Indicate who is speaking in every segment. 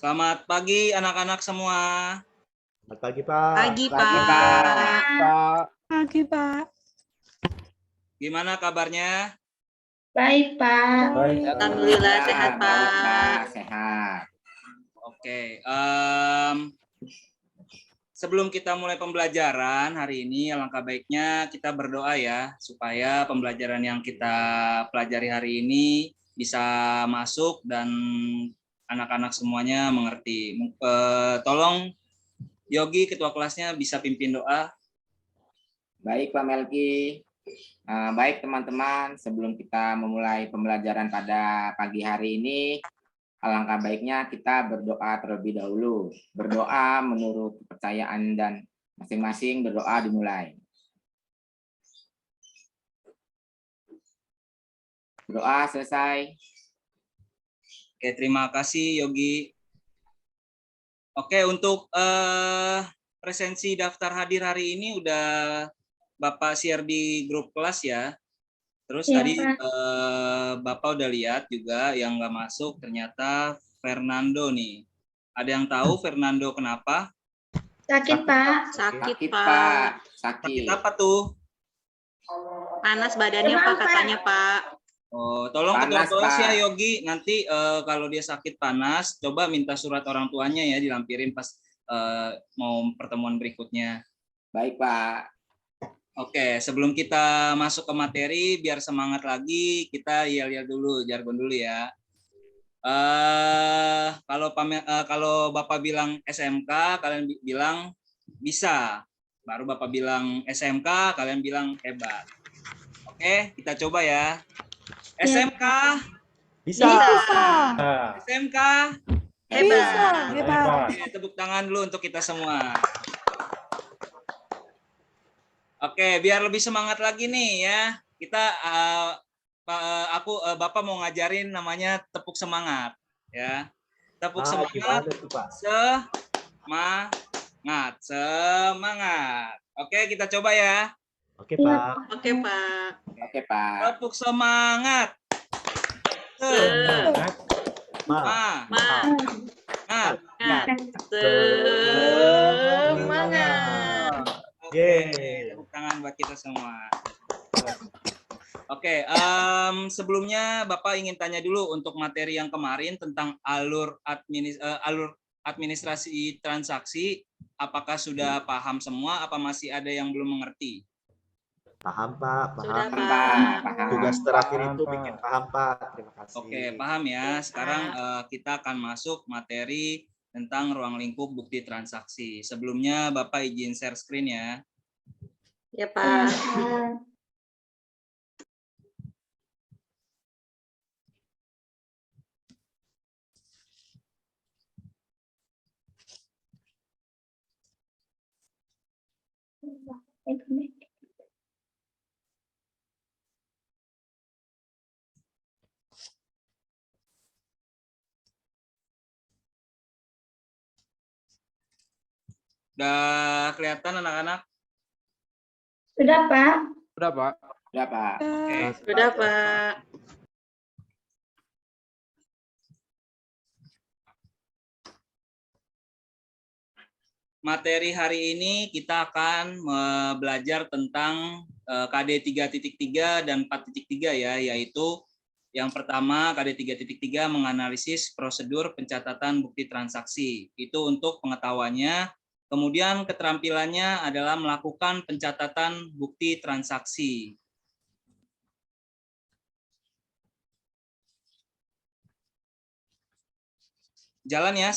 Speaker 1: Selamat pagi anak-anak semua.
Speaker 2: Selamat pagi, Pak.
Speaker 3: Pagi,
Speaker 4: Pagi,
Speaker 3: Pak.
Speaker 4: Pak.
Speaker 3: Pagi, Pak.
Speaker 1: Gimana kabarnya?
Speaker 4: Baik, Pak.
Speaker 3: Alhamdulillah sehat,
Speaker 4: Baik,
Speaker 3: Pak.
Speaker 4: Pak. Sehat.
Speaker 1: Oke. Sebelum kita mulai pembelajaran hari ini, alangkah baiknya kita berdoa ya, supaya pembelajaran yang kita pelajari hari ini bisa masuk dan anak-anak semuanya mengerti. Tolong Yogi, ketua kelasnya, bisa pimpin doa.
Speaker 4: Baik, Pak Melki. Baik, teman-teman. Sebelum kita memulai pembelajaran pada pagi hari ini, alangkah baiknya kita berdoa terlebih dahulu. Berdoa menurut kepercayaan dan masing-masing berdoa dimulai. Berdoa selesai.
Speaker 1: Oke, terima kasih Yogi. Oke, untuk presensi daftar hadir hari ini udah Bapak share di grup kelas ya. Terus
Speaker 5: Ya,
Speaker 1: tadi
Speaker 5: Pak.
Speaker 1: Bapak udah lihat juga yang nggak masuk ternyata Fernando nih. Ada yang tahu Fernando kenapa?
Speaker 5: Sakit, Pak.
Speaker 3: Sakit,
Speaker 4: Sakit,
Speaker 3: Pak.
Speaker 4: Pak.
Speaker 1: Sakit
Speaker 4: Sakit.
Speaker 1: apa tuh?
Speaker 3: Panas badannya, Pak, katanya, Pak.
Speaker 1: Oh, tolong ketua
Speaker 4: Panas,
Speaker 1: kelas ya
Speaker 4: Pak.
Speaker 1: Yogi. Nanti kalau dia sakit panas, coba minta surat orang tuanya ya dilampirin pas mau pertemuan berikutnya.
Speaker 4: Baik, Pak.
Speaker 1: Oke, sebelum kita masuk ke materi, biar semangat lagi, kita yel-yel dulu, jargon dulu ya. Kalau Bapak bilang SMK, kalian bilang bisa. Baru Bapak bilang SMK, kalian bilang hebat. Oke, kita coba ya. SMK,
Speaker 2: Bisa.
Speaker 1: SMK,
Speaker 3: Hebat.
Speaker 1: Oke, tepuk tangan dulu untuk kita semua. Oke, biar lebih semangat lagi nih ya. Kita Bapak mau ngajarin namanya tepuk semangat ya. Tepuk semangat.
Speaker 2: Gimana tuh, Pak?
Speaker 1: Semangat. Oke, kita coba ya.
Speaker 2: Oke, Pak.
Speaker 3: Oke, Pak.
Speaker 4: Oke, Pak.
Speaker 1: Tepuk semangat.
Speaker 3: Semangat.
Speaker 1: Oke, tepuk tangan buat kita semua. Oke, sebelumnya Bapak ingin tanya dulu untuk materi yang kemarin tentang alur administrasi transaksi, apakah sudah paham semua? Apa masih ada yang belum mengerti?
Speaker 2: Paham, Pak.
Speaker 3: Sudah,
Speaker 2: Paham.
Speaker 3: Pak.
Speaker 4: Paham.
Speaker 2: Tugas terakhir itu bikin paham, Pak. Terima kasih.
Speaker 1: Oke, paham ya. Sekarang kita akan masuk materi tentang ruang lingkup bukti transaksi. Sebelumnya Bapak izin share screen ya.
Speaker 3: Ya, Pak.
Speaker 1: Udah kelihatan anak-anak?
Speaker 5: Sudah, Pak.
Speaker 4: Sudah, Pak. Sudah, Pak.
Speaker 1: Oke.
Speaker 3: Sudah, Pak.
Speaker 1: Materi hari ini kita akan belajar tentang KD 3.3 dan 4.3 ya, yaitu yang pertama KD 3.3 menganalisis prosedur pencatatan bukti transaksi. Itu untuk pengetahuannya. Kemudian keterampilannya adalah melakukan pencatatan bukti transaksi. Jalan ya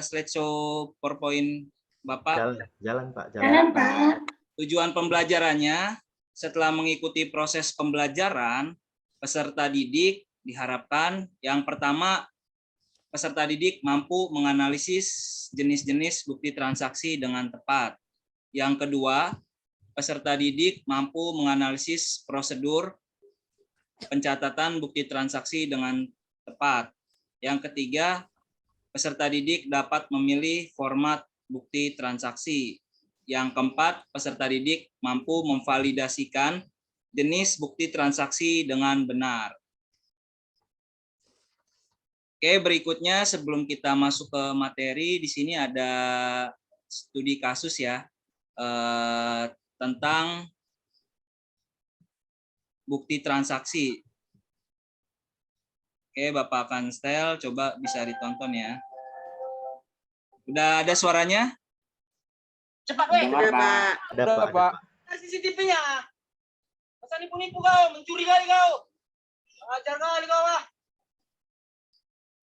Speaker 1: slideshow PowerPoint Bapak.
Speaker 2: Jalan, Pak.
Speaker 5: Jalan, Pak.
Speaker 1: Tujuan pembelajarannya, setelah mengikuti proses pembelajaran, peserta didik diharapkan yang pertama, peserta didik mampu menganalisis jenis-jenis bukti transaksi dengan tepat. Yang kedua, peserta didik mampu menganalisis prosedur pencatatan bukti transaksi dengan tepat. Yang ketiga, peserta didik dapat memilih format bukti transaksi. Yang keempat, peserta didik mampu memvalidasikan jenis bukti transaksi dengan benar. Oke, berikutnya sebelum kita masuk ke materi, di sini ada studi kasus ya tentang bukti transaksi. Oke, Bapak akan setel, coba bisa ditonton ya. Udah ada suaranya?
Speaker 6: Cepat
Speaker 3: Udah, Pak.
Speaker 2: Ada Pak. Ada, Pak.
Speaker 6: CCTV-nya. Masa nipu-nipu kau, mencuri kali kau. Ajar kali kau lah.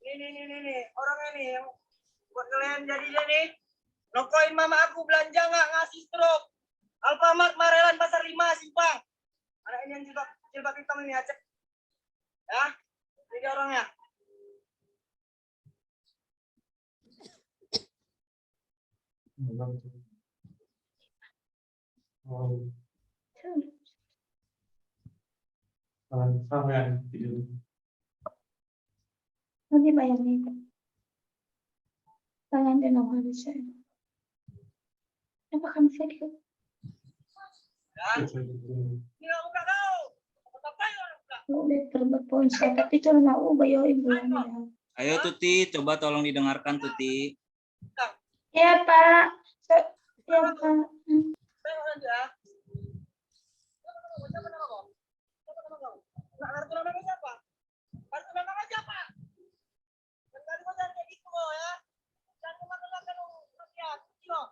Speaker 6: Nih. Orangnya nih yang buat kalian jadi nih. Nokoin mama aku belanja nggak ngasih stroke. Alfamart Marelan Pasar 5 Simpang. Anak ini yang jilbab hitam ini Aceh. Ya, ini orangnya.
Speaker 5: Nanti bayangin. Tangan dia nomor bisa. Apa kamu sedih?
Speaker 6: Ini nggak buka kau. Apa yang buka?
Speaker 5: Udah terbang ponsel, tapi itu mau bayar ibu.
Speaker 1: Ayo Tuti, coba tolong didengarkan Tuti.
Speaker 5: Ya Pak. Ya Pak.
Speaker 6: Tengok nanti ya. Siapa nama kau? Nggak ngerti namanya siapa? Kartu namanya siapa? Jangan kau jangan kayak gitu kau ya. Jangan kau makan rakyat. Kau.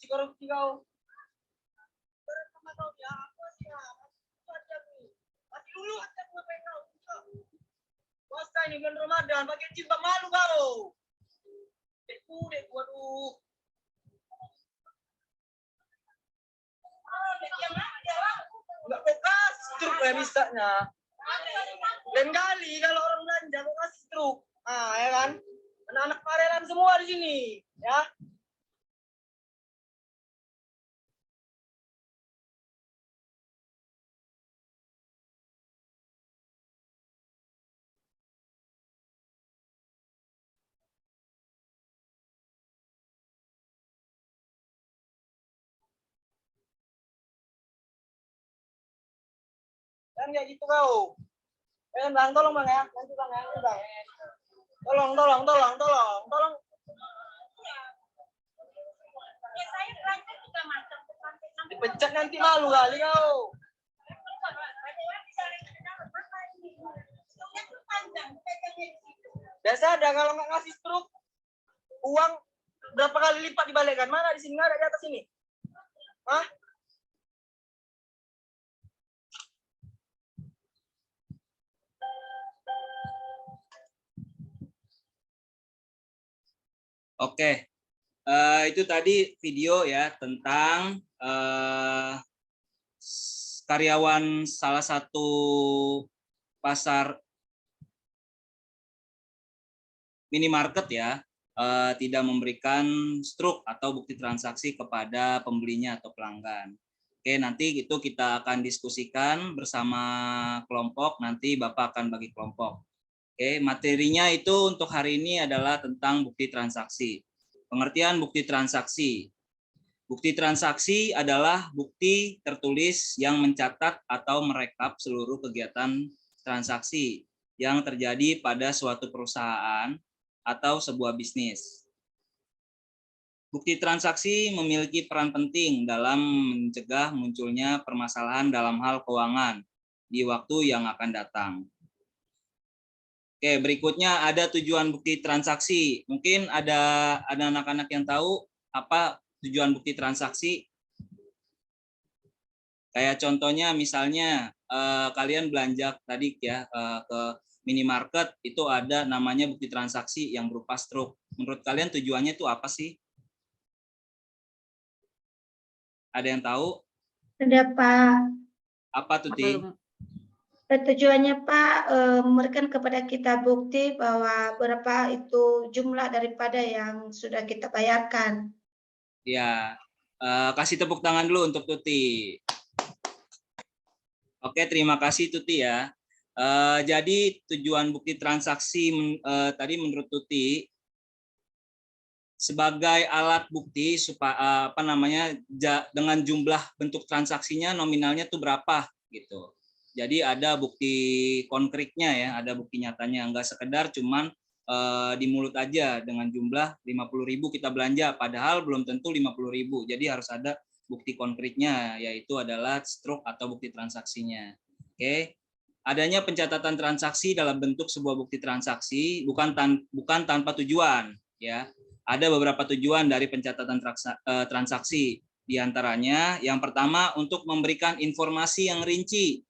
Speaker 6: Korupsi kau. Sama kau ya, apa sih ya? Masih dulu aja ngapain kau? Puasa ini bulan Ramadan, pakai jilbab malu kau. Dekku, aduh. Enggak kau kasih truk ya bisanya. Lain kali kalau orang belanja kau kasih truk. Ah, ya kan? Anak-anak Marelan semua di sini, ya. Kan kayak gitu kau. Bang, tolong bang ya, nanti bang ya, nanti bang. Tolong. Dipecat nanti malu kali kau. Biasa ada kalau nggak ngasih struk, uang berapa kali lipat dibalikkan? Mana di sini nggak ada di atas ini? Hah?
Speaker 1: Oke, itu tadi video ya tentang karyawan salah satu pasar minimarket ya tidak memberikan struk atau bukti transaksi kepada pembelinya atau pelanggan. Oke, nanti itu kita akan diskusikan bersama kelompok, nanti Bapak akan bagi kelompok. Oke, materinya itu untuk hari ini adalah tentang bukti transaksi. Pengertian bukti transaksi. Bukti transaksi adalah bukti tertulis yang mencatat atau merekap seluruh kegiatan transaksi yang terjadi pada suatu perusahaan atau sebuah bisnis. Bukti transaksi memiliki peran penting dalam mencegah munculnya permasalahan dalam hal keuangan di waktu yang akan datang. Oke, berikutnya ada tujuan bukti transaksi. Mungkin ada anak-anak yang tahu apa tujuan bukti transaksi. Kayak contohnya misalnya kalian belanja tadi ya ke minimarket, itu ada namanya bukti transaksi yang berupa struk. Menurut kalian tujuannya itu apa sih? Ada yang tahu?
Speaker 5: Ada Pak.
Speaker 1: Apa tuh, Ti?
Speaker 5: Tujuannya Pak memberikan kepada kita bukti bahwa berapa itu jumlah daripada yang sudah kita bayarkan.
Speaker 1: Ya, Kasih tepuk tangan dulu untuk Tuti. Oke, terima kasih Tuti ya. Jadi tujuan bukti transaksi tadi menurut Tuti sebagai alat bukti supaya dengan jumlah bentuk transaksinya nominalnya tuh berapa gitu. Jadi ada bukti konkretnya ya, ada bukti nyatanya, enggak sekedar cuman di mulut aja dengan jumlah 50.000 kita belanja, padahal belum tentu 50.000. Jadi harus ada bukti konkretnya, yaitu adalah struk atau bukti transaksinya. Oke, adanya pencatatan transaksi dalam bentuk sebuah bukti transaksi bukan tanpa tujuan, ya. Ada beberapa tujuan dari pencatatan transaksi. Di antaranya, yang pertama untuk memberikan informasi yang rinci,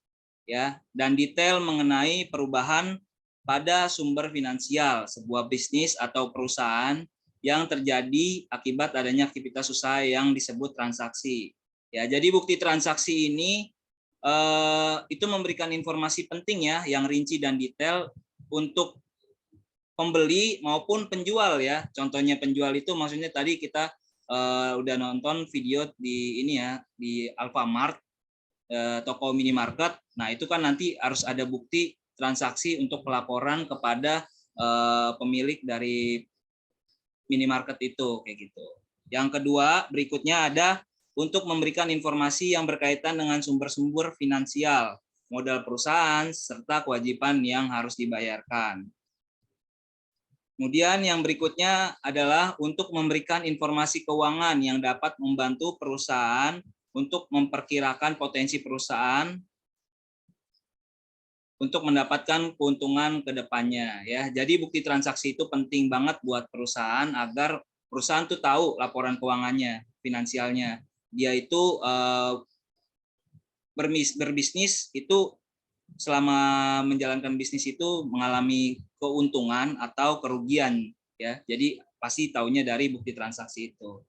Speaker 1: ya, dan detail mengenai perubahan pada sumber finansial sebuah bisnis atau perusahaan yang terjadi akibat adanya aktivitas usaha yang disebut transaksi. Ya, jadi bukti transaksi ini itu memberikan informasi penting ya, yang rinci dan detail untuk pembeli maupun penjual ya. Contohnya penjual itu maksudnya tadi kita udah nonton video di ini ya, di Alfamart, toko minimarket. Nah, itu kan nanti harus ada bukti transaksi untuk pelaporan kepada pemilik dari minimarket itu kayak gitu. Yang kedua, berikutnya ada untuk memberikan informasi yang berkaitan dengan sumber-sumber finansial, modal perusahaan serta kewajiban yang harus dibayarkan. Kemudian yang berikutnya adalah untuk memberikan informasi keuangan yang dapat membantu perusahaan untuk memperkirakan potensi perusahaan untuk mendapatkan keuntungan ke depannya ya. Jadi bukti transaksi itu penting banget buat perusahaan agar perusahaan tuh tahu laporan keuangannya, finansialnya. Dia itu berbisnis itu selama menjalankan bisnis itu mengalami keuntungan atau kerugian ya. Jadi pasti taunya dari bukti transaksi itu.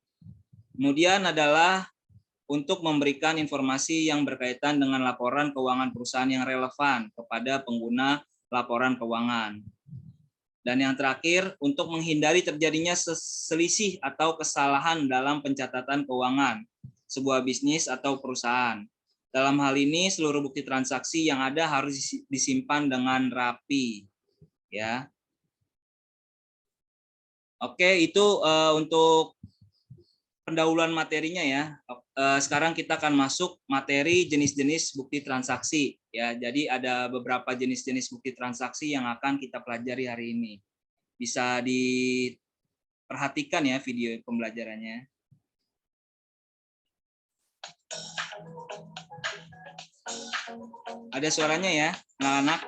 Speaker 1: Kemudian adalah untuk memberikan informasi yang berkaitan dengan laporan keuangan perusahaan yang relevan kepada pengguna laporan keuangan. Dan yang terakhir, untuk menghindari terjadinya selisih atau kesalahan dalam pencatatan keuangan sebuah bisnis atau perusahaan. Dalam hal ini, seluruh bukti transaksi yang ada harus disimpan dengan rapi. Ya. Oke, itu untuk pendahuluan materinya ya. Sekarang kita akan masuk materi jenis-jenis bukti transaksi ya. Jadi ada beberapa jenis-jenis bukti transaksi yang akan kita pelajari hari ini. Bisa diperhatikan ya video pembelajarannya. Ada suaranya ya, anak-anak?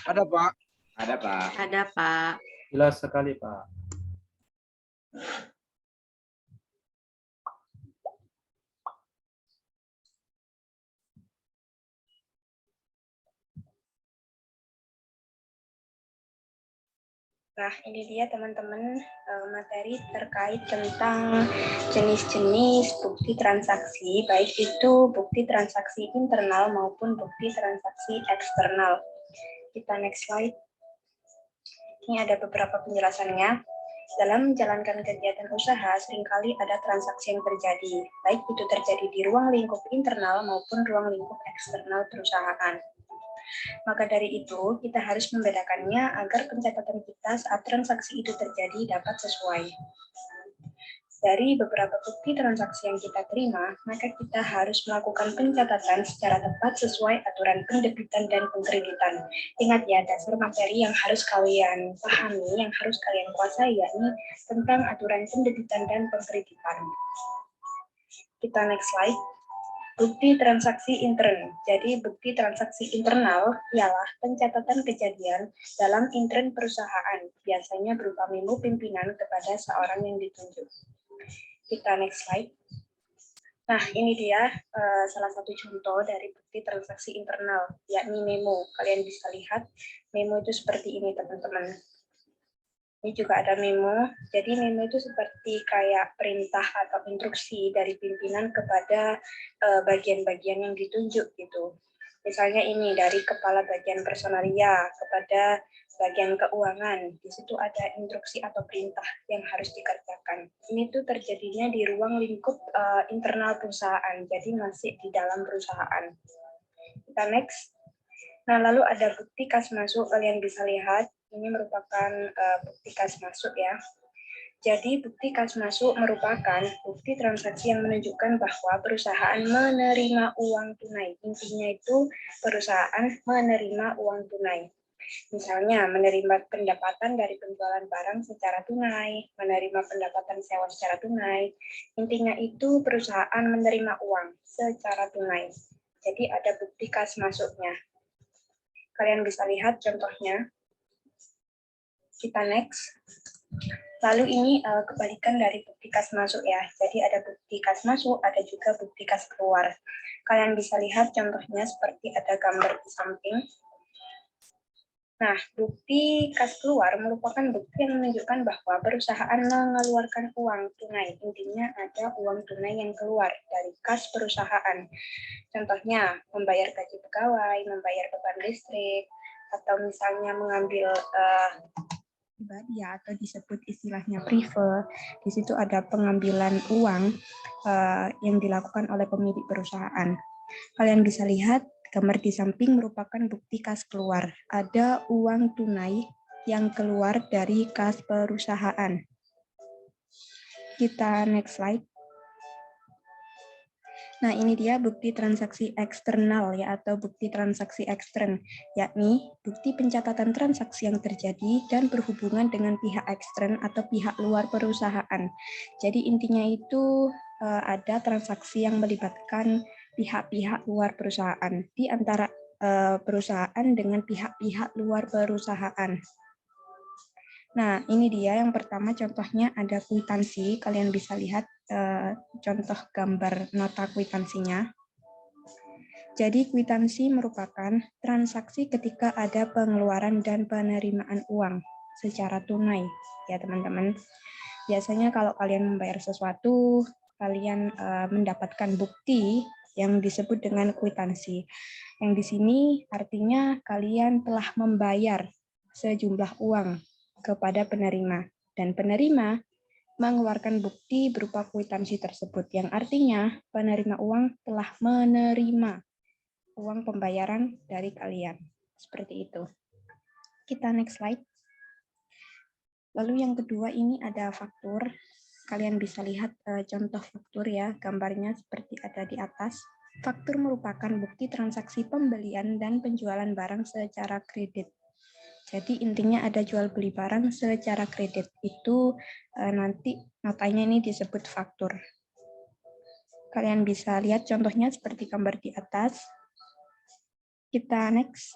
Speaker 7: Ada, Pak.
Speaker 4: Ada, Pak.
Speaker 3: Ada, Pak.
Speaker 2: Jelas sekali, Pak.
Speaker 8: Nah, ini dia teman-teman materi terkait tentang jenis-jenis bukti transaksi, baik itu bukti transaksi internal maupun bukti transaksi eksternal. Kita next slide. Ini ada beberapa penjelasannya. Dalam menjalankan kegiatan usaha, seringkali ada transaksi yang terjadi, baik itu terjadi di ruang lingkup internal maupun ruang lingkup eksternal perusahaan. Maka dari itu, kita harus membedakannya agar pencatatan kita saat transaksi itu terjadi dapat sesuai. Dari beberapa bukti transaksi yang kita terima, maka kita harus melakukan pencatatan secara tepat sesuai aturan pendebitan dan pengkreditan. Ingat ya, dasar materi yang harus kalian pahami, yang harus kalian kuasai, yakni tentang aturan pendebitan dan pengkreditan. Kita next slide. Bukti transaksi intern. Jadi bukti transaksi internal ialah pencatatan kejadian dalam intern perusahaan, biasanya berupa memo pimpinan kepada seorang yang ditunjuk. Kita next slide. Nah, ini dia salah satu contoh dari bukti transaksi internal, yakni memo. Kalian bisa lihat memo itu seperti ini, teman-teman. Ini juga ada memo. Jadi memo itu seperti kayak perintah atau instruksi dari pimpinan kepada bagian-bagian yang ditunjuk gitu. Misalnya ini dari kepala bagian personalia kepada bagian keuangan. Di situ ada instruksi atau perintah yang harus dikerjakan. Ini tuh terjadinya di ruang lingkup internal perusahaan, jadi masih di dalam perusahaan. Kita next. Nah, lalu ada bukti kas masuk. Kalian bisa lihat, ini merupakan bukti kas masuk ya. Jadi bukti kas masuk merupakan bukti transaksi yang menunjukkan bahwa perusahaan menerima uang tunai. Intinya itu perusahaan menerima uang tunai. Misalnya menerima pendapatan dari penjualan barang secara tunai, menerima pendapatan sewa secara tunai. Intinya itu perusahaan menerima uang secara tunai. Jadi ada bukti kas masuknya. Kalian bisa lihat contohnya. Kita next. Lalu ini kebalikan dari bukti kas masuk ya. Jadi ada bukti kas masuk, ada juga bukti kas keluar. Kalian bisa lihat contohnya seperti ada gambar di samping. Nah, bukti kas keluar merupakan bukti yang menunjukkan bahwa perusahaan mengeluarkan uang tunai. Intinya ada uang tunai yang keluar dari kas perusahaan. Contohnya membayar gaji pegawai, membayar beban listrik, atau misalnya mengambil pribadi ya, atau disebut istilahnya prive. Di situ ada pengambilan uang yang dilakukan oleh pemilik perusahaan. Kalian bisa lihat gambar di samping merupakan bukti kas keluar. Ada uang tunai yang keluar dari kas perusahaan. Kita next slide. Nah, ini dia bukti transaksi eksternal ya, atau bukti transaksi ekstern, yakni bukti pencatatan transaksi yang terjadi dan berhubungan dengan pihak ekstern atau pihak luar perusahaan. Jadi intinya itu ada transaksi yang melibatkan pihak-pihak luar perusahaan di antara perusahaan dengan pihak-pihak luar perusahaan. Nah, ini dia yang pertama contohnya ada kwitansi. Kalian bisa lihat contoh gambar nota kwitansinya. Jadi kwitansi merupakan transaksi ketika ada pengeluaran dan penerimaan uang secara tunai, ya teman-teman. Biasanya kalau kalian membayar sesuatu, kalian mendapatkan bukti yang disebut dengan kwitansi. Yang di sini artinya kalian telah membayar sejumlah uang kepada penerima, dan penerima mengeluarkan bukti berupa kwitansi tersebut, yang artinya penerima uang telah menerima uang pembayaran dari kalian. Seperti itu. Kita next slide. Lalu yang kedua ini ada faktur. Kalian bisa lihat contoh faktur ya, gambarnya seperti ada di atas. Faktur merupakan bukti transaksi pembelian dan penjualan barang secara kredit. Jadi intinya ada jual beli barang secara kredit. Itu nanti notanya ini disebut faktur. Kalian bisa lihat contohnya seperti gambar di atas. Kita next.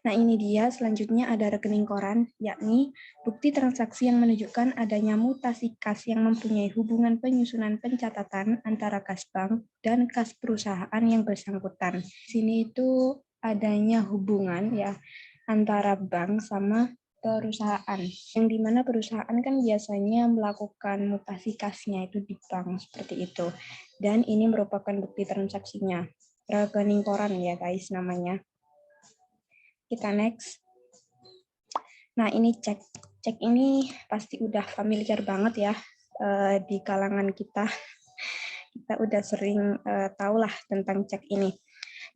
Speaker 8: Nah, ini dia selanjutnya ada rekening koran, yakni bukti transaksi yang menunjukkan adanya mutasi kas yang mempunyai hubungan penyusunan pencatatan antara kas bank dan kas perusahaan yang bersangkutan. Di sini itu adanya hubungan ya antara bank sama perusahaan, yang dimana perusahaan kan biasanya melakukan mutasi kasnya itu di bank seperti itu, dan ini merupakan bukti transaksinya. Rekening koran ya guys namanya. Kita next. Nah, ini cek. Cek ini pasti udah familiar banget ya di kalangan kita. Kita udah sering tahulah tentang cek ini.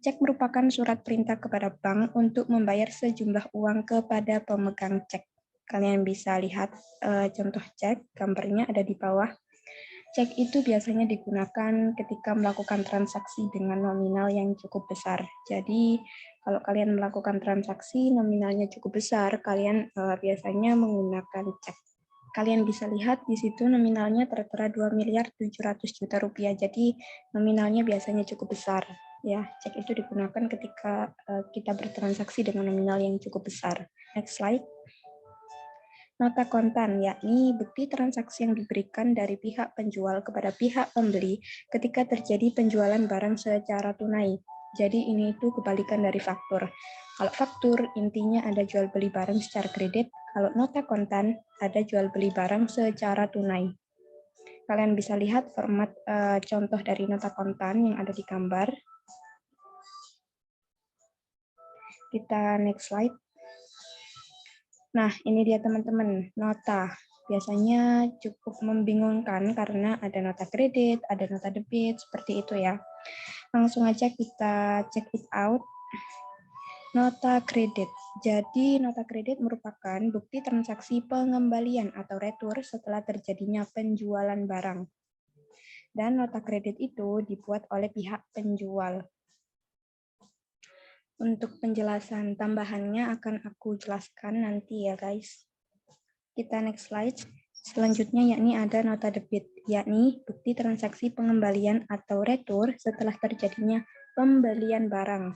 Speaker 8: Cek merupakan surat perintah kepada bank untuk membayar sejumlah uang kepada pemegang cek. Kalian bisa lihat contoh cek, gambarnya ada di bawah. Cek itu biasanya digunakan ketika melakukan transaksi dengan nominal yang cukup besar. Jadi, kalau kalian melakukan transaksi nominalnya cukup besar, kalian biasanya menggunakan cek. Kalian bisa lihat di situ nominalnya tertera 2.700.000.000 rupiah. Jadi, nominalnya biasanya cukup besar. Ya, cek itu digunakan ketika kita bertransaksi dengan nominal yang cukup besar. Next slide. Nota kontan, yakni bukti transaksi yang diberikan dari pihak penjual kepada pihak pembeli ketika terjadi penjualan barang secara tunai. Jadi ini itu kebalikan dari faktur. Kalau faktur intinya ada jual beli barang secara kredit, kalau nota kontan ada jual beli barang secara tunai. Kalian bisa lihat format contoh dari nota kontan yang ada di gambar. Kita next slide. Nah, ini dia teman-teman, nota. Biasanya cukup membingungkan karena ada nota kredit, ada nota debit, seperti itu ya. Langsung aja kita check it out. Nota kredit. Jadi, nota kredit merupakan bukti transaksi pengembalian atau retur setelah terjadinya penjualan barang. Dan nota kredit itu dibuat oleh pihak penjual. Untuk penjelasan tambahannya akan aku jelaskan nanti ya guys. Kita next slide. Selanjutnya yakni ada nota debit, yakni bukti transaksi pengembalian atau retur setelah terjadinya pembelian barang.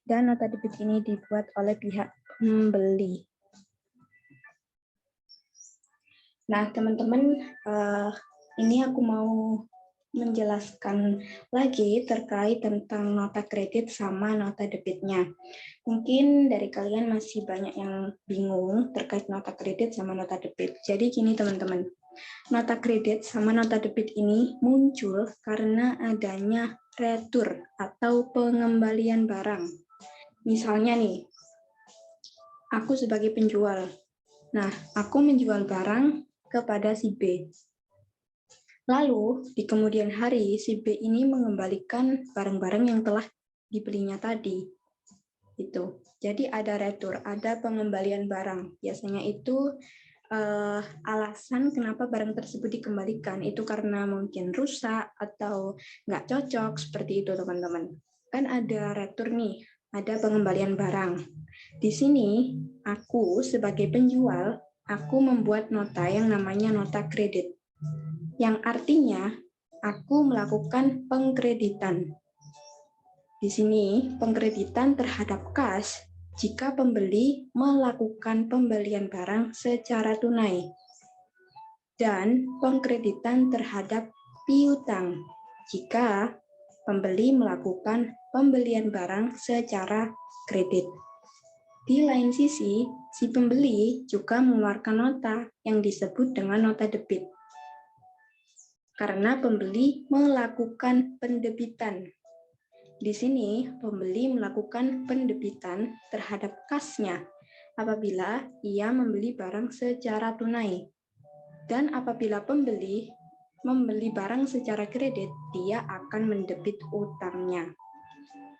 Speaker 8: Dan nota debit ini dibuat oleh pihak pembeli. Nah teman-teman, ini aku mau menjelaskan lagi terkait tentang nota kredit sama nota debitnya. Mungkin dari kalian masih banyak yang bingung terkait nota kredit sama nota debit. Jadi gini teman-teman, nota kredit sama nota debit ini muncul karena adanya retur atau pengembalian barang. Misalnya nih, aku sebagai penjual. Nah, aku menjual barang kepada si B. Lalu, di kemudian hari, si B ini mengembalikan barang-barang yang telah dibelinya tadi. Itu. Jadi ada retur, ada pengembalian barang. Biasanya itu alasan kenapa barang tersebut dikembalikan. Itu karena mungkin rusak atau nggak cocok, seperti itu teman-teman. Kan ada retur nih, ada pengembalian barang. Di sini, aku sebagai penjual, aku membuat nota yang namanya nota kredit. Yang artinya aku melakukan pengkreditan. Di sini pengkreditan terhadap kas jika pembeli melakukan pembelian barang secara tunai. Dan pengkreditan terhadap piutang jika pembeli melakukan pembelian barang secara kredit. Di lain sisi, si pembeli juga mengeluarkan nota yang disebut dengan nota debit. Karena pembeli melakukan pendebitan. Di sini, pembeli melakukan pendebitan terhadap kasnya apabila ia membeli barang secara tunai. Dan apabila pembeli membeli barang secara kredit, dia akan mendebit utangnya.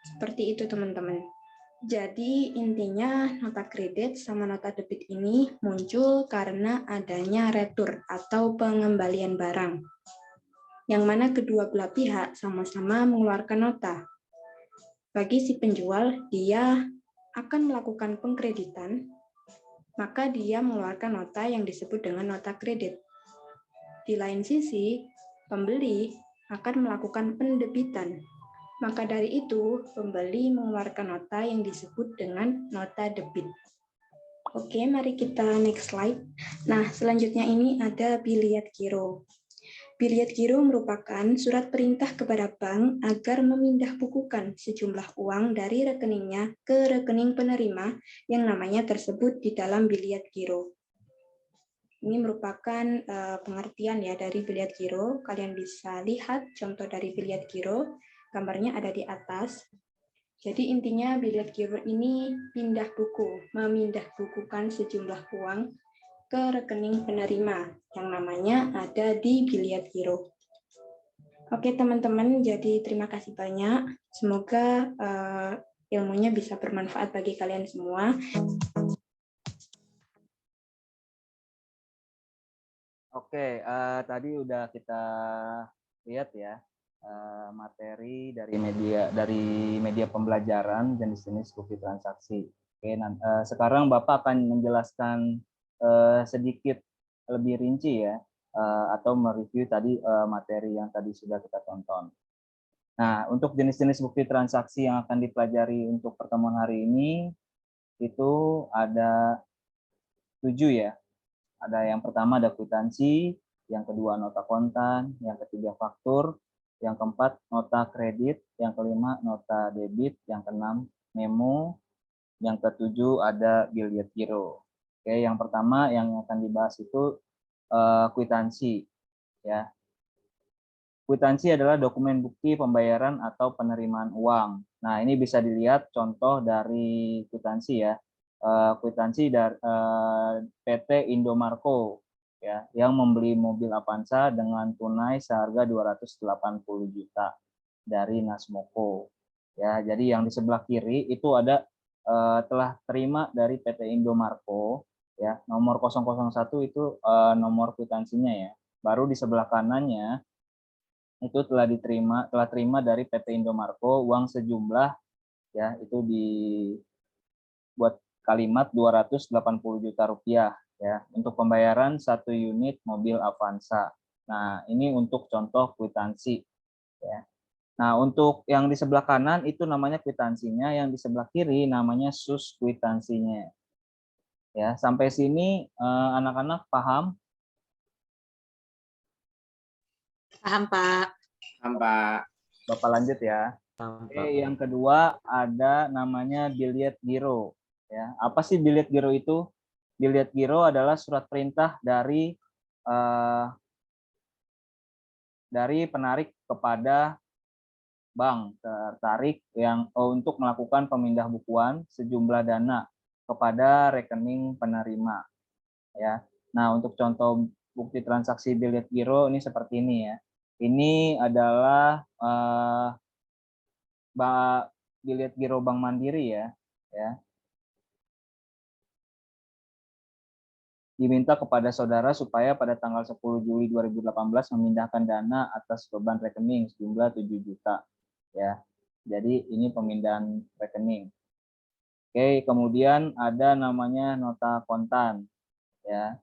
Speaker 8: Seperti itu, teman-teman. Jadi, intinya nota kredit sama nota debit ini muncul karena adanya retur atau pengembalian barang. Yang mana kedua belah pihak sama-sama mengeluarkan nota. Bagi si penjual, dia akan melakukan pengkreditan, maka dia mengeluarkan nota yang disebut dengan nota kredit. Di lain sisi, pembeli akan melakukan pendebitan, maka dari itu pembeli mengeluarkan nota yang disebut dengan nota debit. Oke, mari kita next slide. Nah, selanjutnya ini ada biliat giro. Biliat giro merupakan surat perintah kepada bank agar memindah bukukan sejumlah uang dari rekeningnya ke rekening penerima yang namanya tersebut di dalam biliat giro. Ini merupakan pengertian ya dari biliat giro. Kalian bisa lihat contoh dari biliat giro, gambarnya ada di atas. Jadi intinya biliat giro ini pindah buku, memindah bukukan sejumlah uang ke rekening penerima yang namanya ada di biliat giro. Oke teman-teman, jadi terima kasih banyak. Semoga ilmunya bisa bermanfaat bagi kalian semua.
Speaker 1: Oke, tadi udah kita lihat ya materi dari media pembelajaran jenis-jenis bukti transaksi. Oke, sekarang Bapak akan menjelaskan sedikit lebih rinci ya, atau mereview tadi materi yang tadi sudah kita tonton. Nah, untuk jenis-jenis bukti transaksi yang akan dipelajari untuk pertemuan hari ini itu ada 7 ya. Ada yang pertama ada kwitansi, yang kedua nota kontan, yang ketiga faktur, yang keempat nota kredit, yang kelima nota debit, yang keenam memo, yang ketujuh ada biliat giro. Oke, yang pertama yang akan dibahas itu kwitansi ya. Kwitansi adalah dokumen bukti pembayaran atau penerimaan uang. Nah, ini bisa dilihat contoh dari kwitansi ya. Kwitansi dari PT Indomarko ya, yang membeli mobil Avanza dengan tunai seharga 280 juta dari Nasmoko. Ya, jadi yang di sebelah kiri itu ada telah terima dari PT Indomarko ya, nomor 001 itu nomor kwitansinya ya. Baru di sebelah kanannya itu telah terima dari PT Indomarko uang sejumlah ya, itu dibuat kalimat 280 juta rupiah ya, untuk pembayaran 1 unit mobil Avanza. Nah, ini untuk contoh kwitansi ya. Nah, untuk yang di sebelah kanan itu namanya kwitansinya, yang di sebelah kiri namanya sus kwitansinya. Ya, sampai sini anak-anak paham?
Speaker 3: Paham, Pak.
Speaker 4: Paham, Pak.
Speaker 1: Bapak lanjut ya. Oke, yang kedua ada namanya biliet giro. Ya, apa sih biliet giro itu? Biliet giro adalah surat perintah dari penarik kepada bank tertarik yang untuk melakukan pemindah bukuan sejumlah dana kepada rekening penerima. Ya. Nah, untuk contoh bukti transaksi biliet giro ini seperti ini ya. Ini adalah biliet giro Bank Mandiri ya. Diminta kepada saudara supaya pada tanggal 10 Juli 2018 memindahkan dana atas beban rekening sejumlah 7 juta. Ya. Jadi ini pemindahan rekening. Oke, kemudian ada namanya nota kontan. Ya.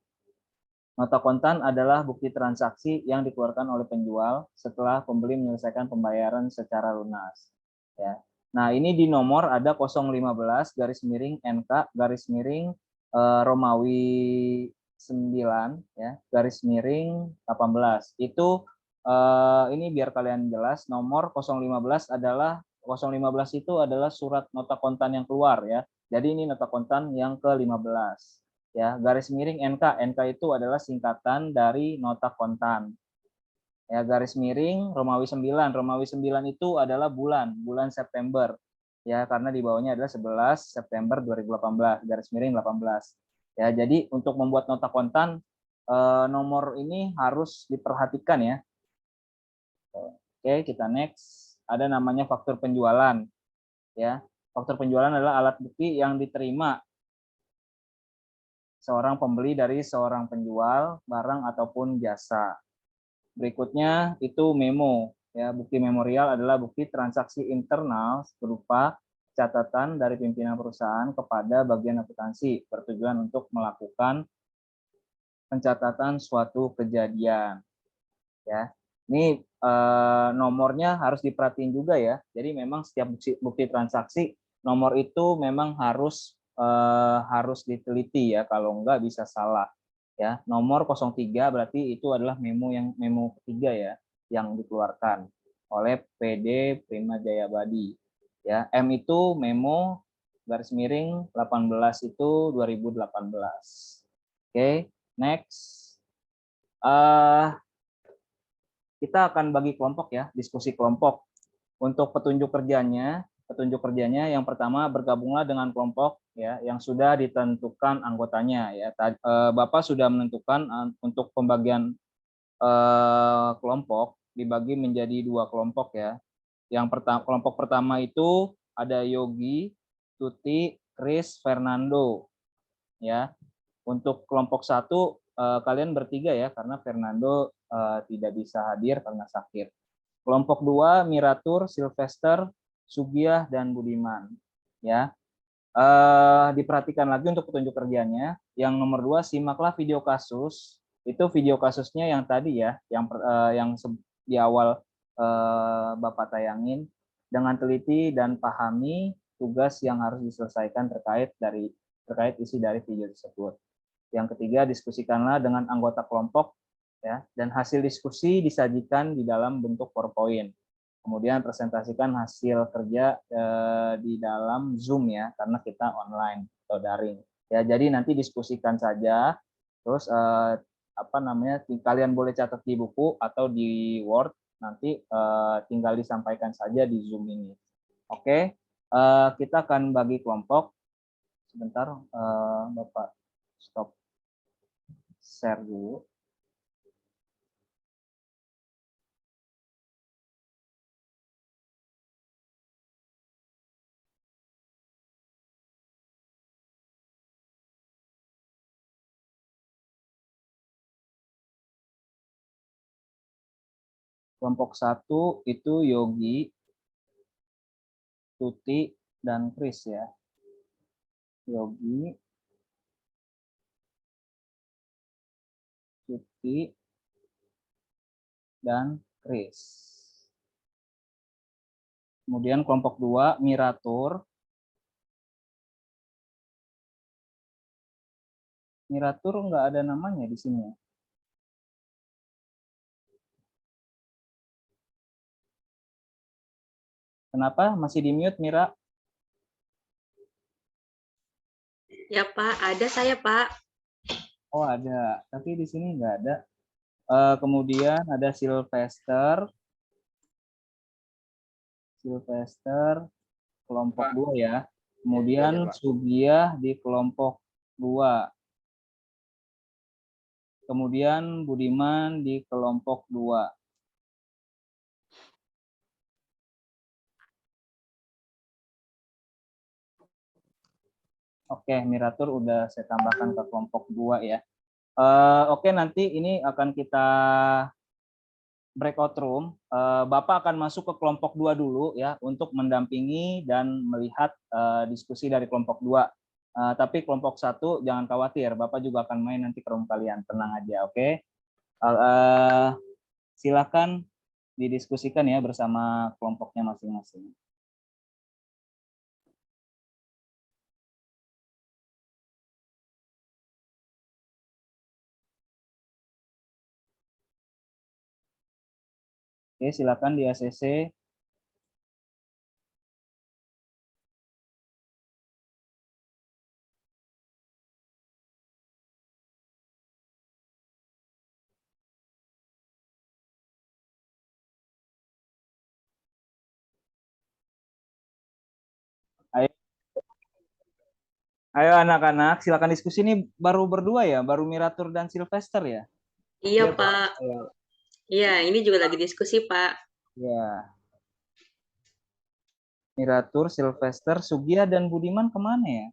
Speaker 1: Nota kontan adalah bukti transaksi yang dikeluarkan oleh penjual setelah pembeli menyelesaikan pembayaran secara lunas. Ya. Nah, ini di nomor ada 015 garis miring NK garis miring Romawi 9 ya, garis miring 18. Itu ini biar kalian jelas, nomor 015 itu adalah surat nota kontan yang keluar ya. Jadi ini nota kontan yang ke-15. Ya, garis miring NK itu adalah singkatan dari nota kontan. Ya, garis miring Romawi 9 itu adalah bulan September. Ya, karena di bawahnya adalah 11 September 2018, garis miring 18. Ya, jadi untuk membuat nota kontan nomor ini harus diperhatikan ya. Oke, kita next. Ada namanya faktur penjualan. Ya, faktur penjualan adalah alat bukti yang diterima seorang pembeli dari seorang penjual barang ataupun jasa. Berikutnya itu memo. Ya, bukti memorial adalah bukti transaksi internal berupa catatan dari pimpinan perusahaan kepada bagian akuntansi bertujuan untuk melakukan pencatatan suatu kejadian. Ya, ini nomornya harus diperhatiin juga ya. Jadi memang setiap bukti transaksi nomor itu memang harus diteliti ya, kalau enggak bisa salah ya. Nomor 03 berarti itu adalah memo ketiga ya yang dikeluarkan oleh PD Prima Jaya Badi ya. M itu memo garis miring 18 itu 2018. Oke, next. Kita akan bagi kelompok ya, diskusi kelompok. Untuk petunjuk kerjanya yang pertama, bergabunglah dengan kelompok ya yang sudah ditentukan anggotanya ya. Bapak sudah menentukan untuk pembagian kelompok dibagi menjadi 2 kelompok ya. Yang pertama, kelompok pertama itu ada Yogi, Tuti, Chris, Fernando ya. Untuk kelompok 1 kalian bertiga ya, karena Fernando tidak bisa hadir karena sakit. Kelompok 2 Miratur, Sylvester, Sugiah, dan Budiman ya. Diperhatikan lagi untuk petunjuk kerjanya. Yang nomor 2, simaklah video kasus. Itu video kasusnya yang tadi ya, yang di awal Bapak tayangin. Dengan teliti dan pahami tugas yang harus diselesaikan terkait isi dari video tersebut. Yang ketiga, diskusikanlah dengan anggota kelompok ya, dan hasil diskusi disajikan di dalam bentuk PowerPoint. Kemudian presentasikan hasil kerja di dalam Zoom ya, karena kita online atau daring. Ya, jadi nanti diskusikan saja. Terus kalian boleh catat di buku atau di Word Nanti tinggal disampaikan saja di Zoom ini. Oke, kita akan bagi kelompok. Sebentar, Bapak stop share dulu. Kelompok 1 itu Yogi, Tuti, dan Kris ya. Yogi, Tuti, dan Kris. Kemudian kelompok 2 Miratur. Miratur nggak ada namanya di sini. Kenapa masih di mute, Mira?
Speaker 3: Ya Pak, ada saya Pak.
Speaker 1: Oh ada, tapi di sini nggak ada. Kemudian ada Sylvester. Sylvester kelompok 2 ya. Kemudian Sugiah di kelompok 2. Kemudian Budiman di kelompok 2. Oke, Miratur udah saya tambahkan ke kelompok 2 ya. Oke, nanti ini akan kita breakout room. Bapak akan masuk ke kelompok 2 dulu ya untuk mendampingi dan melihat diskusi dari kelompok 2. Tapi kelompok 1 jangan khawatir, Bapak juga akan main nanti ke room kalian, tenang aja, oke? Silakan didiskusikan ya bersama kelompoknya masing-masing. Oke, silakan di ACC. Ayo anak-anak, silakan diskusi. Ini baru berdua ya, baru Miratur dan Sylvester ya?
Speaker 3: Iya Pak. Iya, ini juga lagi diskusi Pak.
Speaker 1: Ya. Miratur, Sylvester, Sugiah, dan Budiman kemana ya?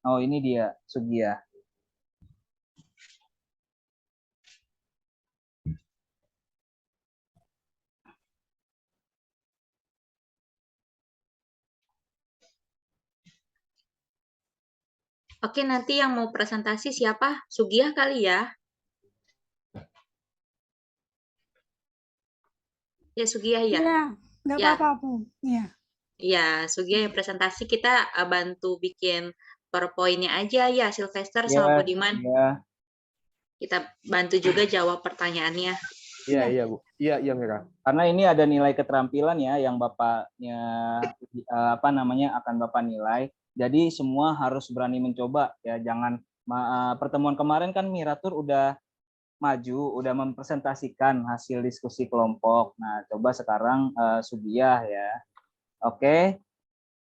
Speaker 1: Oh ini dia, Sugiah.
Speaker 3: Oke, nanti yang mau presentasi siapa? Sugiah kali ya? Ya, Sugiah ya?
Speaker 7: Iya, nggak
Speaker 3: Ya.
Speaker 7: apa-apa, Bu. Iya.
Speaker 3: Ya, Sugiah yang presentasi, kita bantu bikin PowerPoint-nya aja ya, Sylvester sama Budiman.
Speaker 1: Iya.
Speaker 3: Kita bantu juga jawab pertanyaannya.
Speaker 9: Iya, Bu. Iya, Mira.
Speaker 1: Karena ini ada nilai keterampilan ya yang Bapaknya akan Bapak nilai. Jadi semua harus berani mencoba ya, jangan pertemuan kemarin kan Miratur udah maju, udah mempresentasikan hasil diskusi kelompok. Nah, coba sekarang Sugiah ya. Oke.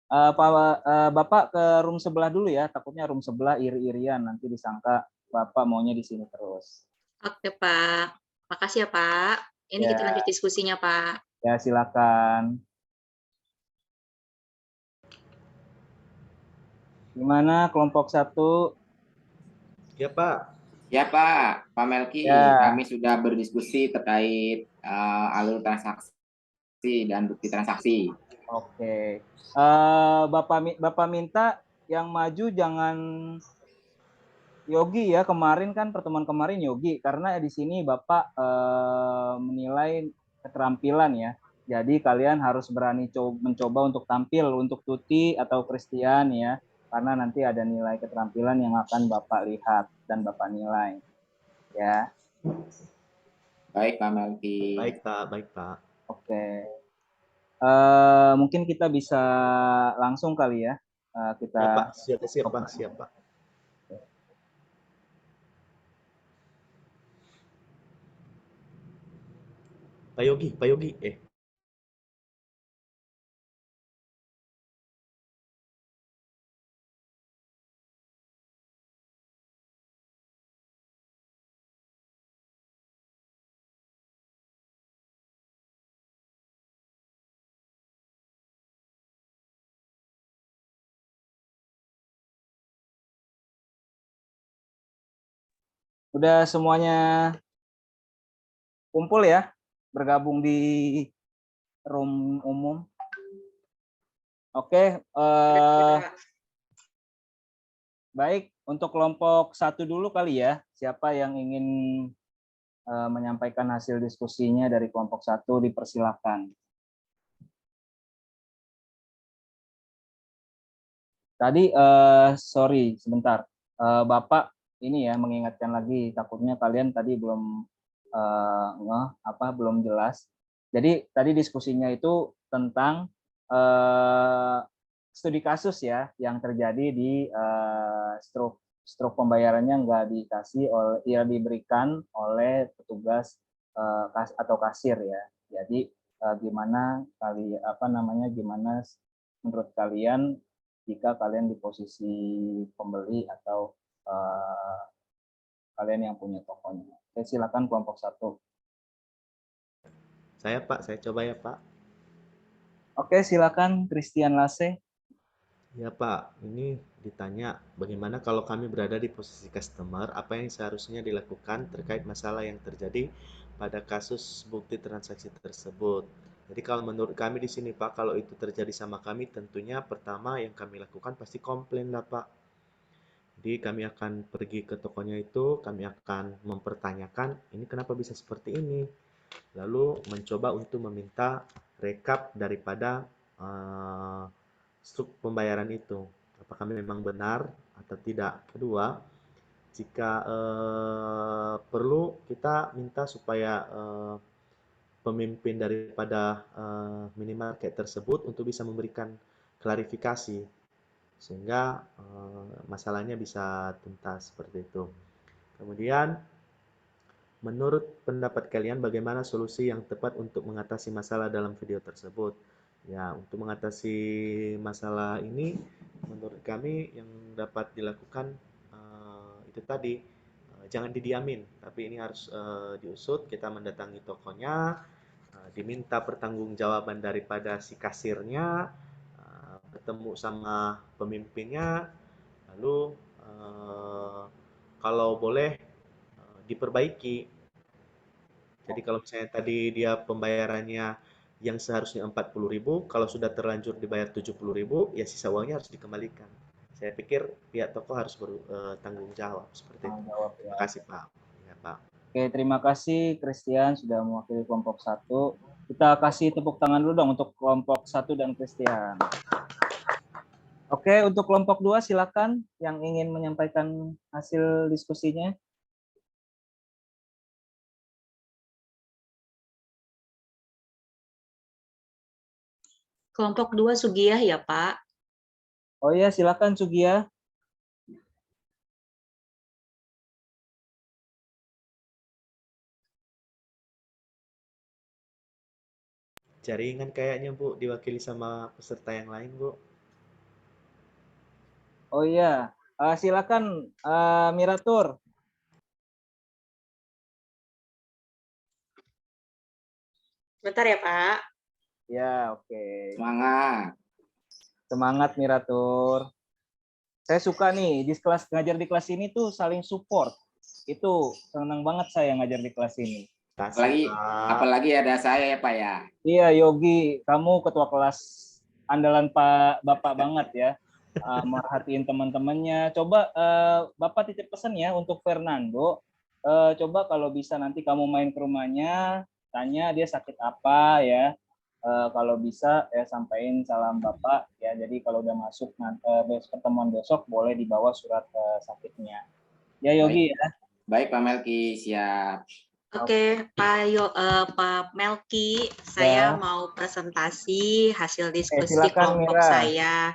Speaker 1: Bapak ke room sebelah dulu ya, takutnya room sebelah iri-irian nanti disangka Bapak maunya di sini terus.
Speaker 3: Oke, Pak. Makasih ya, Pak. Ini
Speaker 1: Ya.
Speaker 3: kita lanjut diskusinya, Pak.
Speaker 1: Ya, silakan. Gimana kelompok 1?
Speaker 2: Ya, Pak.
Speaker 4: Ya Pak, Pak Melki,
Speaker 1: Ya.
Speaker 4: kami sudah berdiskusi terkait alur transaksi dan bukti transaksi.
Speaker 1: Oke. Bapak minta yang maju jangan Yogi ya, kemarin kan pertemuan kemarin Yogi, karena di sini Bapak menilai keterampilan ya. Jadi kalian harus berani mencoba untuk tampil untuk Tuti atau Christian ya, karena nanti ada nilai keterampilan yang akan Bapak lihat dan Bapak nilai. Ya.
Speaker 4: Baik Pak Melki.
Speaker 2: Baik, Pak.
Speaker 1: Oke. Mungkin kita bisa langsung kali ya. Kita
Speaker 2: Ya, Pak. Siap, Pak. Pak Yogi.
Speaker 1: Udah semuanya kumpul ya, bergabung di room umum. Oke, baik, untuk kelompok 1 dulu kali ya. Siapa yang ingin menyampaikan hasil diskusinya dari kelompok 1, dipersilakan. Tadi, sorry, sebentar. Bapak ini ya mengingatkan lagi, takutnya kalian tadi belum belum jelas. Jadi tadi diskusinya itu tentang studi kasus ya yang terjadi di struk pembayarannya nggak diberikan oleh petugas atau kasir ya. Jadi gimana gimana menurut kalian jika kalian di posisi pembeli atau kalian yang punya tokonya. Oke, silakan kelompok 1.
Speaker 2: Saya Pak, saya coba ya Pak.
Speaker 1: Oke, silakan Christian Lase.
Speaker 2: Ya Pak, ini ditanya bagaimana kalau kami berada di posisi customer, apa yang seharusnya dilakukan terkait masalah yang terjadi pada kasus bukti transaksi tersebut. Jadi kalau menurut kami di sini Pak, kalau itu terjadi sama kami, tentunya pertama yang kami lakukan pasti komplain lah Pak. Jadi kami akan pergi ke tokonya itu, kami akan mempertanyakan ini kenapa bisa seperti ini. Lalu mencoba untuk meminta rekap daripada struk pembayaran itu. Apakah memang benar atau tidak. Kedua, jika perlu kita minta supaya pemimpin daripada minimarket tersebut untuk bisa memberikan klarifikasi sehingga masalahnya bisa tuntas seperti itu. Kemudian, menurut pendapat kalian bagaimana solusi yang tepat untuk mengatasi masalah dalam video tersebut? Ya, untuk mengatasi masalah ini, menurut kami yang dapat dilakukan itu tadi, jangan didiamin, tapi ini harus diusut. Kita mendatangi tokonya, diminta pertanggungjawaban daripada si kasirnya, ketemu sama pemimpinnya, lalu kalau boleh diperbaiki. Jadi kalau misalnya tadi dia pembayarannya yang seharusnya 40.000, kalau sudah terlanjur dibayar 70.000, ya sisa uangnya harus dikembalikan. Saya pikir pihak toko harus bertanggung jawab seperti itu. Terima kasih Pak. Ya, Pak.
Speaker 1: Oke, terima kasih Christian sudah mewakili kelompok 1. Kita kasih tepuk tangan dulu dong untuk kelompok 1 dan Christian. Oke, untuk kelompok 2 silakan yang ingin menyampaikan hasil diskusinya.
Speaker 3: Kelompok 2 Sugiyah ya, Pak.
Speaker 1: Oh iya, silakan Sugiyah.
Speaker 2: Jaringan kayaknya Bu diwakili sama peserta yang lain Bu.
Speaker 1: Oh iya, silakan Miratur.
Speaker 3: Bentar ya, Pak.
Speaker 1: Ya, oke.
Speaker 4: Semangat.
Speaker 1: Semangat Miratur. Saya suka nih di kelas ngajar di kelas ini tuh saling support. Itu senang banget saya ngajar di kelas ini.
Speaker 4: Apalagi ada saya ya Pak ya.
Speaker 1: Iya Yogi, kamu ketua kelas andalan Bapak banget ya. Merhatiin teman-temannya. Coba Bapak titip pesan ya untuk Fernando. Coba kalau bisa nanti kamu main ke rumahnya, tanya dia sakit apa ya. Kalau bisa ya sampaikan salam Bapak ya. Jadi kalau udah masuk pertemuan besok boleh dibawa surat sakitnya. Ya Yogi ya.
Speaker 4: Baik Pak Melki, siap.
Speaker 3: Oke, Pak Melki, saya mau presentasi hasil diskusi kelompok saya.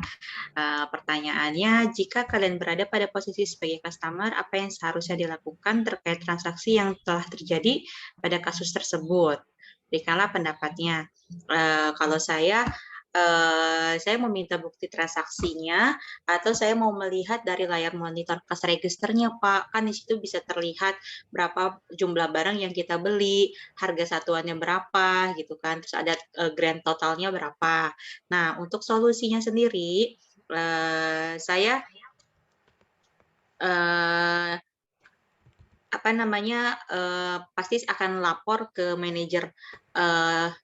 Speaker 3: Pertanyaannya, jika kalian berada pada posisi sebagai customer, apa yang seharusnya dilakukan terkait transaksi yang telah terjadi pada kasus tersebut? berikanlah pendapatnya. Kalau saya meminta bukti transaksinya atau saya mau melihat dari layar monitor cash registernya, Pak. Kan di situ bisa terlihat berapa jumlah barang yang kita beli, harga satuannya berapa gitu kan, terus ada grand totalnya berapa. Nah, untuk solusinya sendiri saya pasti akan lapor ke manajer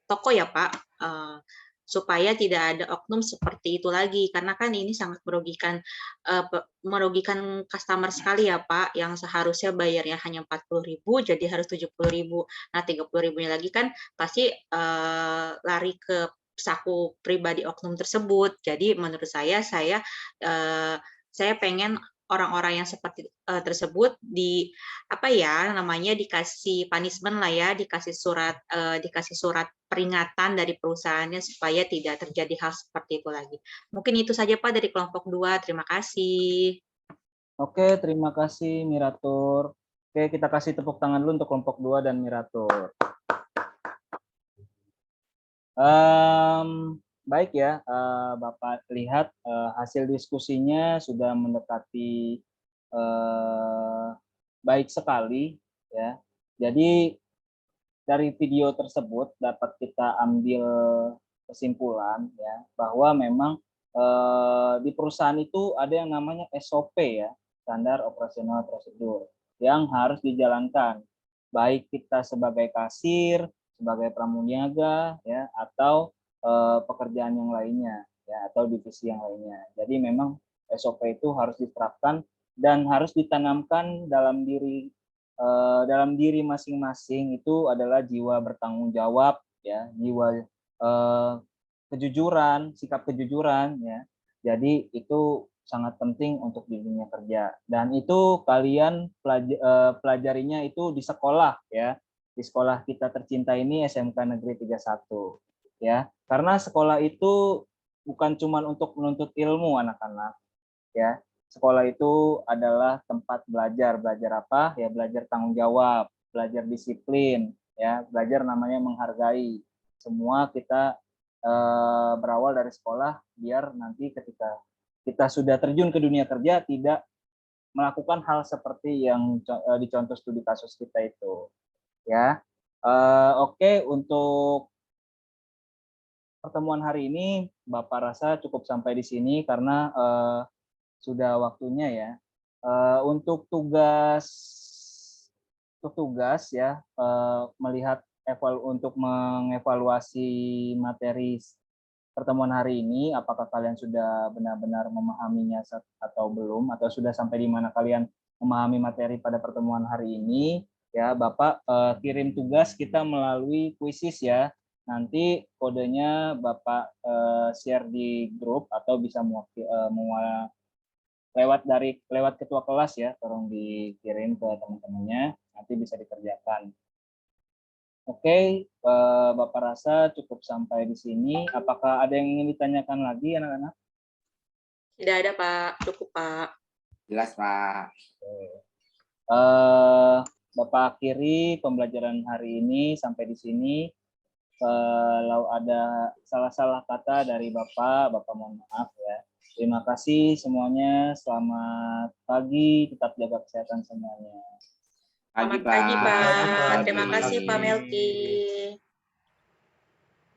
Speaker 3: toko ya Pak, supaya tidak ada oknum seperti itu lagi, karena kan ini sangat merugikan customer sekali ya Pak, yang seharusnya bayarnya hanya 40.000 jadi harus 70.000. Nah 30.000-nya lagi kan pasti lari ke saku pribadi oknum tersebut. Jadi menurut saya pengen orang-orang yang seperti tersebut dikasih punishment lah ya, dikasih surat peringatan dari perusahaannya supaya tidak terjadi hal seperti itu lagi. Mungkin itu saja Pak dari kelompok 2. Terima kasih.
Speaker 7: Oke, terima kasih Miratur. Oke, kita kasih tepuk tangan dulu untuk kelompok 2 dan Miratur. Baik ya, Bapak lihat hasil diskusinya sudah mendekati baik sekali ya. Jadi dari video tersebut dapat kita ambil kesimpulan ya bahwa memang di perusahaan itu ada yang namanya SOP ya, standar operasional prosedur, yang harus dijalankan baik kita sebagai kasir, sebagai pramuniaga ya, atau pekerjaan yang lainnya ya, atau divisi yang lainnya. Jadi memang SOP itu harus diterapkan dan harus ditanamkan dalam diri masing-masing. Itu adalah jiwa bertanggung jawab ya, jiwa kejujuran, sikap kejujuran ya. Jadi itu sangat penting untuk di dunia kerja, dan itu kalian pelajarinya itu di sekolah ya, di sekolah kita tercinta ini, SMK Negeri 31 ya. Karena sekolah itu bukan cuma untuk menuntut ilmu anak-anak ya. Sekolah itu adalah tempat belajar apa ya, belajar tanggung jawab, belajar disiplin ya, belajar namanya menghargai. Semua kita berawal dari sekolah biar nanti ketika kita sudah terjun ke dunia kerja tidak melakukan hal seperti yang dicontoh studi kasus kita itu ya. Oke, untuk pertemuan hari ini Bapak rasa cukup sampai di sini karena sudah waktunya ya. Untuk tugas ya, melihat untuk mengevaluasi materi pertemuan hari ini, apakah kalian sudah benar-benar memahaminya atau belum, atau sudah sampai di mana kalian memahami materi pada pertemuan hari ini ya. Bapak kirim tugas kita melalui kuisis ya. Nanti kodenya Bapak share di grup atau bisa lewat ketua kelas ya, tolong dikirim ke teman-temannya, nanti bisa dikerjakan. Oke, Bapak rasa cukup sampai di sini. Apakah ada yang ingin ditanyakan lagi anak-anak?
Speaker 3: Tidak ada Pak, cukup Pak.
Speaker 4: Jelas Pak.
Speaker 7: Bapak akhiri pembelajaran hari ini sampai di sini. Kalau ada salah-salah kata dari Bapak mohon maaf ya. Terima kasih semuanya. Selamat pagi. Tetap jaga kesehatan semuanya.
Speaker 3: Selamat pagi Pak. Terima kasih Pak Melki.